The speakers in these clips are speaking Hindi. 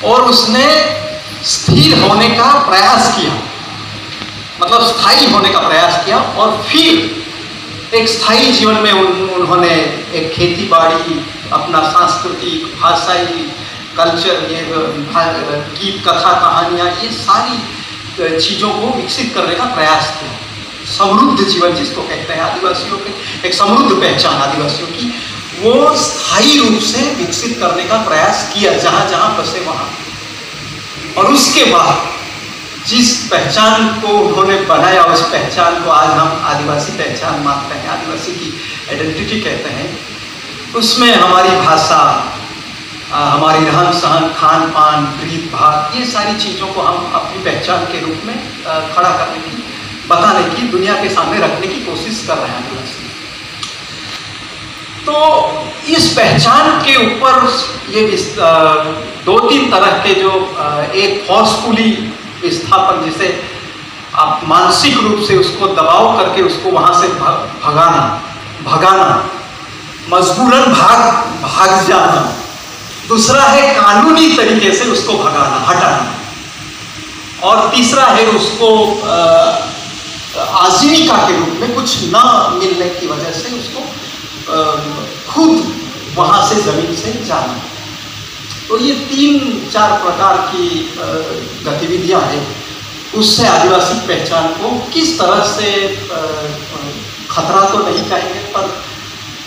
और उसने स्थिर होने का प्रयास किया, मतलब स्थायी होने का प्रयास किया, और फिर एक स्थायी जीवन में उन्होंने एक खेती बाड़ी, अपना सांस्कृतिक, भाषाई कल्चर, ये गीत कथा कहानियाँ, ये सारी चीज़ों को विकसित करने का प्रयास किया। समृद्ध जीवन जिसको कहते हैं आदिवासियों के, एक समृद्ध पहचान आदिवासियों की, वो स्थायी रूप से विकसित करने का प्रयास किया जहाँ जहाँ बसे वहाँ। और उसके बाद जिस पहचान को उन्होंने बनाया, उस पहचान को आज हम आदिवासी पहचान मानते हैं, आदिवासी की आइडेंटिटी कहते हैं। उसमें हमारी भाषा, हमारी रहन सहन, खान पान, रीत भात, ये सारी चीज़ों को हम अपनी पहचान के रूप में खड़ा करने की, बताने की, दुनिया के सामने रखने की कोशिश कर रहे हैं आदिवासी। तो इस पहचान के ऊपर ये 2-3 तरह के जो एक फोर्सफुली विस्थापन, जिसे आप मानसिक रूप से उसको दबाव करके उसको वहाँ से भगाना, मजबूरन भाग जाना। दूसरा है कानूनी तरीके से उसको भगाना, हटाना। और तीसरा है उसको आजीविका के रूप में कुछ ना मिलने की वजह से उसको खुद वहाँ से जमीन से जाना। तो ये 3-4 प्रकार की गतिविधियां हैं। उससे आदिवासी पहचान को किस तरह से, खतरा तो नहीं कहेंगे, पर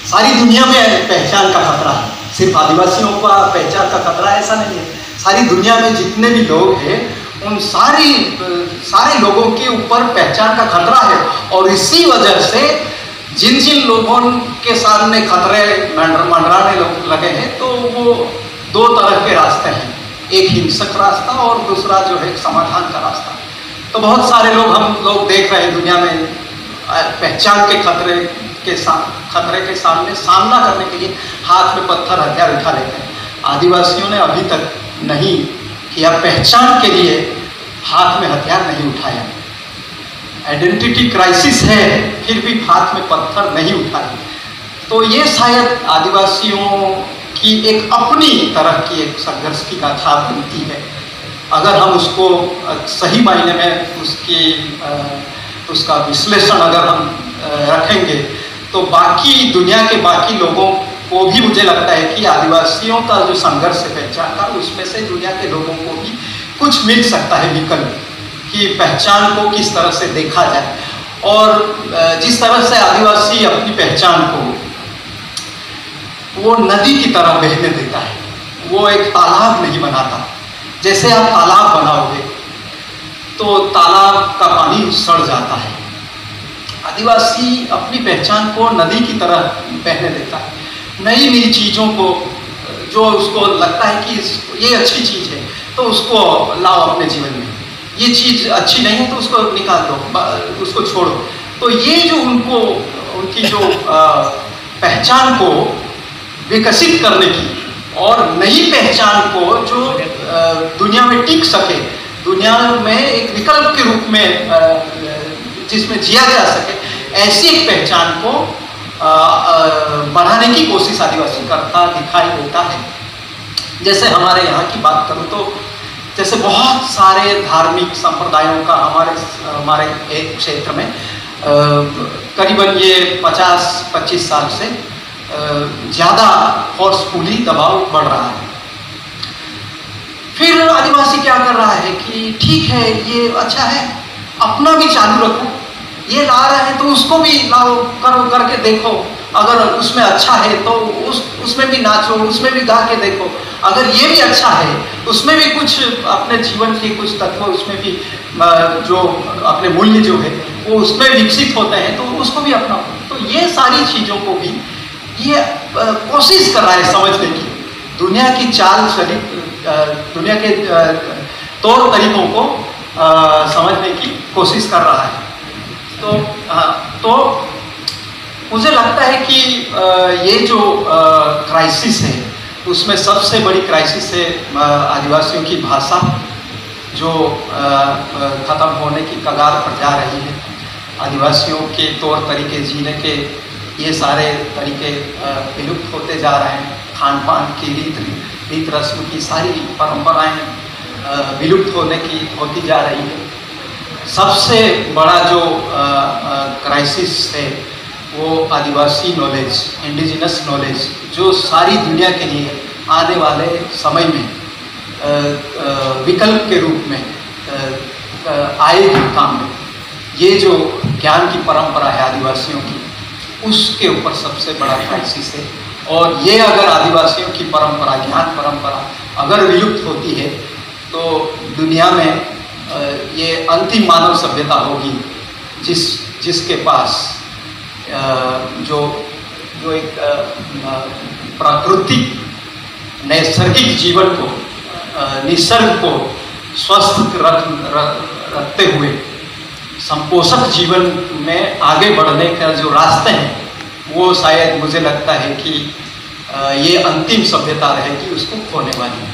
सारी दुनिया में पहचान का खतरा है। सिर्फ आदिवासियों का पहचान का खतरा ऐसा नहीं है, सारी दुनिया में जितने भी लोग हैं उन सारे लोगों के ऊपर पहचान का खतरा है। और इसी वजह से जिन जिन लोगों के सामने खतरे मंडराने लगे हैं, तो वो 2 तरह के रास्ते हैं, एक हिंसक रास्ता और दूसरा जो है समाधान का रास्ता। तो बहुत सारे लोग, हम लोग देख रहे हैं दुनिया में, पहचान के खतरे के सामने सामना करने के लिए हाथ में पत्थर, हथियार उठा लेते हैं। आदिवासियों ने अभी तक नहीं किया, पहचान के लिए हाथ में हथियार नहीं उठाया। आइडेंटिटी क्राइसिस है, फिर भी हाथ में पत्थर नहीं उठाए। तो ये शायद आदिवासियों की एक अपनी तरह की एक संघर्ष की गाथा बनती है। अगर हम उसको सही मायने में उसका विश्लेषण अगर हम रखेंगे, तो बाकी दुनिया के बाकी लोगों को भी मुझे लगता है कि आदिवासियों का जो संघर्ष है पहचान का, उसमें से दुनिया के लोगों को भी कुछ मिल सकता है विकल्प, कि पहचान को किस तरह से देखा जाए। और जिस तरह से आदिवासी अपनी पहचान को वो नदी की तरह बहने देता है, वो एक तालाब नहीं बनाता। जैसे आप तालाब बनाओगे तो तालाब का पानी सड़ जाता है, आदिवासी अपनी पहचान को नदी की तरह बहने देता है। नई नई चीज़ों को, जो उसको लगता है कि ये अच्छी चीज़ है, तो उसको लाओ अपने जीवन में। ये चीज़ अच्छी नहीं है तो उसको निकाल दो, उसको छोड़ो। तो ये जो उनकी जो पहचान को विकसित करने की और नई पहचान को जो दुनिया में टिक सके, दुनिया में एक विकल्प के रूप में जिसमें जिया जा सके, ऐसी एक पहचान को बढ़ाने की कोशिश आदिवासी करता दिखाई देता है। जैसे हमारे यहाँ की बात करूँ तो जैसे बहुत सारे धार्मिक संप्रदायों का हमारे एक क्षेत्र में करीबन ये 50-25 साल से ज़्यादा फोर्सफुली दबाव बढ़ रहा है। फिर आदिवासी क्या कर रहा है कि ठीक है, ये अच्छा है, अपना भी चालू रखो, ये ला रहे हैं तो उसको भी लाओ, करो, करके देखो। अगर उसमें अच्छा है तो उसमें भी नाचो, उसमें भी गा के देखो। अगर ये भी अच्छा है, उसमें भी कुछ अपने जीवन के कुछ तत्व, उसमें भी जो अपने मूल्य जो है वो उसमें विकसित होते हैं, तो उसको भी अपनाओ। तो ये सारी चीज़ों को भी ये कोशिश कर रहा है समझने की, दुनिया की चाल चली, दुनिया के तौर तरीकों को समझने की कोशिश कर रहा है। तो मुझे लगता है कि ये जो क्राइसिस है, उसमें सबसे बड़ी क्राइसिस है आदिवासियों की भाषा, जो ख़त्म होने की कगार पर जा रही है। आदिवासियों के तौर तरीके, जीने के ये सारे तरीके विलुप्त होते जा रहे हैं। खान पान की रीत रीत रस्म की सारी परंपराएं विलुप्त होती जा रही है। सबसे बड़ा जो क्राइसिस है वो आदिवासी नॉलेज, इंडिजिनस नॉलेज, जो सारी दुनिया के लिए आने वाले समय में विकल्प के रूप में आएगी काम में। ये जो ज्ञान की परंपरा है आदिवासियों की, उसके ऊपर सबसे बड़ा क्राइसिस है। और ये अगर आदिवासियों की परंपरा, ज्ञान परंपरा अगर विलुप्त होती है तो दुनिया में ये अंतिम मानव सभ्यता होगी जिसके पास जो एक प्राकृतिक नैसर्गिक जीवन को, निसर्ग को स्वस्थ रखते हुए संपोषक जीवन में आगे बढ़ने का जो रास्ते हैं, वो शायद मुझे लगता है कि ये अंतिम सभ्यता रहेगी, उसको खोने वाली है।